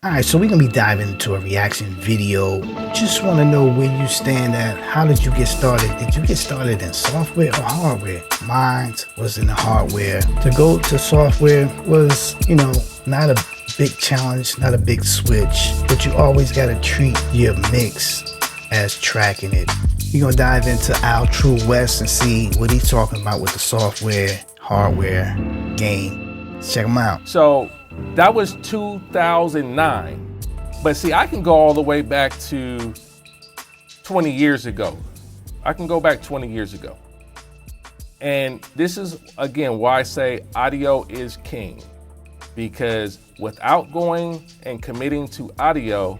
All right, so we're gonna be diving into a reaction video. Just want to know where you stand at. How did you get started? Did you get started in software or hardware? Mine was in the hardware. To go to software was, not a big challenge, not a big switch, but you always gotta treat your mix as tracking it. We're gonna dive into Al True West and see what he's talking about with the software, hardware game. Let's check him out. So that was 2009. But see, I can go all the way back to 20 years ago. I can go back 20 years ago. And this is, again, why I say audio is king. Because without going and committing to audio,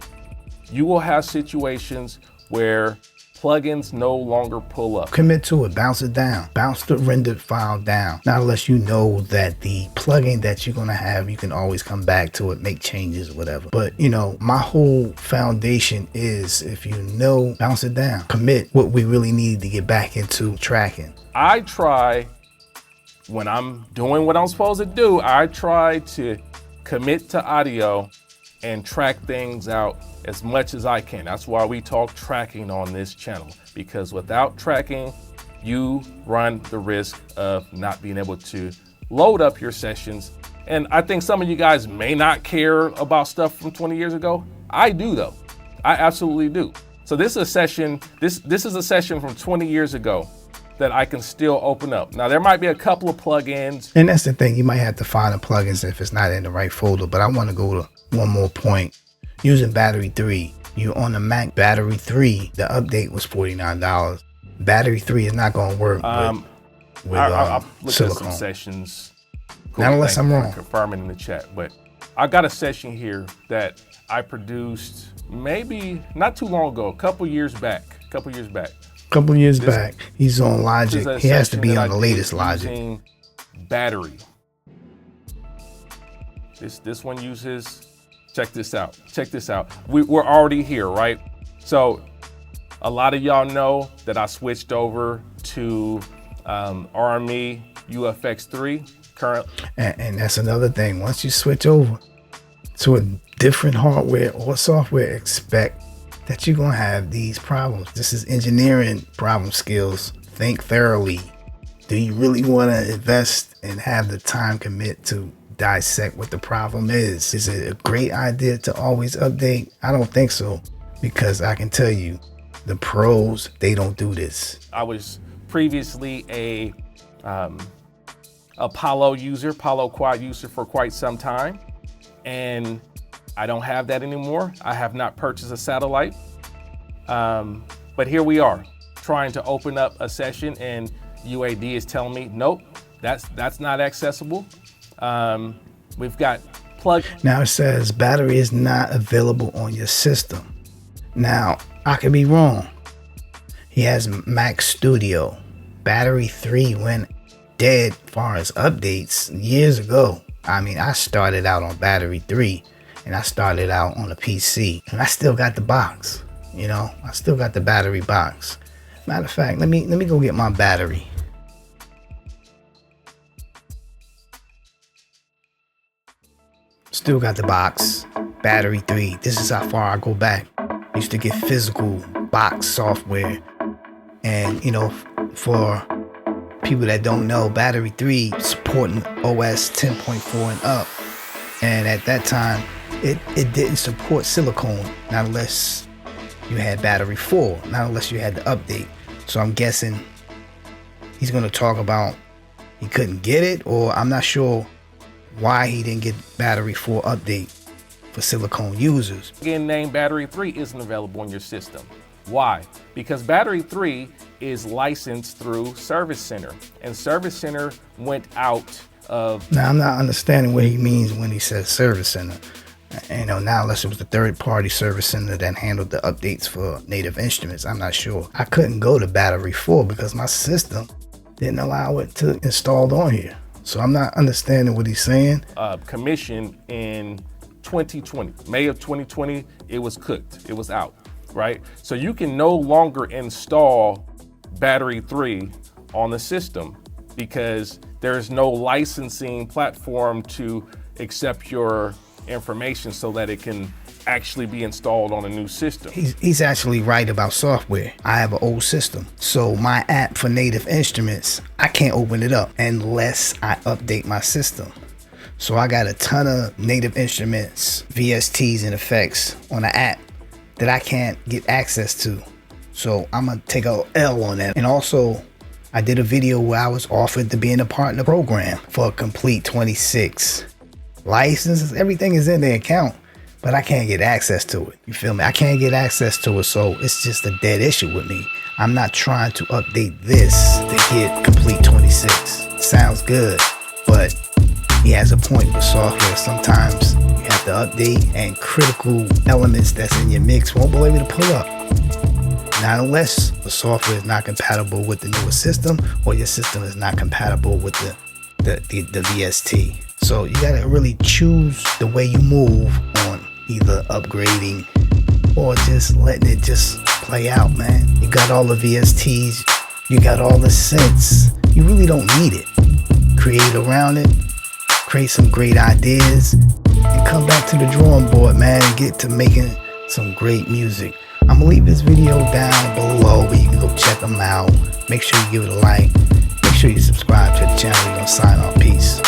you will have situations where plugins no longer pull up. Commit to it, bounce it down, bounce the rendered file down. Not unless you know that the plugin that you're gonna have, you can always come back to it, make changes, whatever. But my whole foundation is, if you know, bounce it down. Commit what we really need to get back into tracking. I try, when I'm doing what I'm supposed to do, I try to commit to audio and track things out as much as I can. That's why we talk tracking on this channel, because without tracking, you run the risk of not being able to load up your sessions. And I think some of you guys may not care about stuff from 20 years ago. I do though. I absolutely do. So this is a session, this is a session from 20 years ago that I can still open up. Now there might be a couple of plugins. And that's the thing, you might have to find the plugins if it's not in the right folder, but I want to go to one more point. Using Battery 3, you're on the Mac Battery 3, the update was $49. Battery 3 is not going to work with I'll look silicone. at some sessions. Cool, Not unless I'm wrong. Confirming in the chat, but I got a session here that I produced maybe not too long ago, a couple years back. Couple years back, he's on Logic. He has to be on the latest Logic. Battery. This one uses. Check this out. We're already here, right? So a lot of y'all know that I switched over to RME UFX3 current. And that's another thing. Once you switch over to a different hardware or software, expect that you're going to have these problems. This is engineering problem skills. Think thoroughly. Do you really want to invest and have the time commit to dissect what the problem is? Is it a great idea to always update? I don't think so, because I can tell you the pros, they don't do this. I was previously a Apollo quad user for quite some time, and I don't have that anymore. I have not purchased a satellite, but here we are trying to open up a session, and UAD is telling me, nope, that's not accessible. We've got plug. Now it says battery is not available on your system. Now I could be wrong. He has Mac Studio. Battery 3 went dead as far as updates years ago. I mean, I started out on Battery 3 and I started out on a PC, and I still got the box. I still got the battery box. Matter of fact, let me go get my battery. Still got the box. Battery 3. This is how far I go back. I used to get physical box software. And for people that don't know, Battery 3 supporting OS 10.4 and up. And at that time, it didn't support silicone, not unless you had Battery 4, not unless you had the update. So I'm guessing he's going to talk about he couldn't get it, or I'm not sure why he didn't get Battery 4 update for silicone users. Again, name Battery 3 isn't available on your system. Why? Because Battery 3 is licensed through Service Center, and Service Center went out of... Now, I'm not understanding what he means when he says Service Center. Now unless it was the third-party Service Center that handled the updates for Native Instruments, I'm not sure. I couldn't go to Battery 4 because my system didn't allow it to install on here. So I'm not understanding what he's saying. Commission in 2020, May of 2020, it was cooked, it was out, right? So you can no longer install Battery 3 on the system because there's no licensing platform to accept your information so that it can actually be installed on a new system. He's actually right about software. I have an old system, so my app for Native Instruments, I can't open it up unless I update my system. So I got a ton of Native Instruments, VSTs and effects on the app that I can't get access to. So I'm gonna take a L on that. And also, I did a video where I was offered to be in a partner program for a complete 26 licenses. Everything is in the account, but I can't get access to it. You feel me? I can't get access to it, so it's just a dead issue with me. I'm not trying to update this to get complete 26. Sounds good, but he has a point with software. Sometimes you have to update and critical elements that's in your mix won't be able to pull up. Not unless the software is not compatible with the newer system or your system is not compatible with the VST. So you gotta really choose the way you move on either upgrading or just letting it just play out, man. You got all the VSTs, you got all the synths. You really don't need it. Create around it, create some great ideas, and come back to the drawing board, man, and get to making some great music. I'm gonna leave this video down below where you can go check them out. Make sure you give it a like. Make sure you subscribe to the channel. We're gonna sign off. Peace.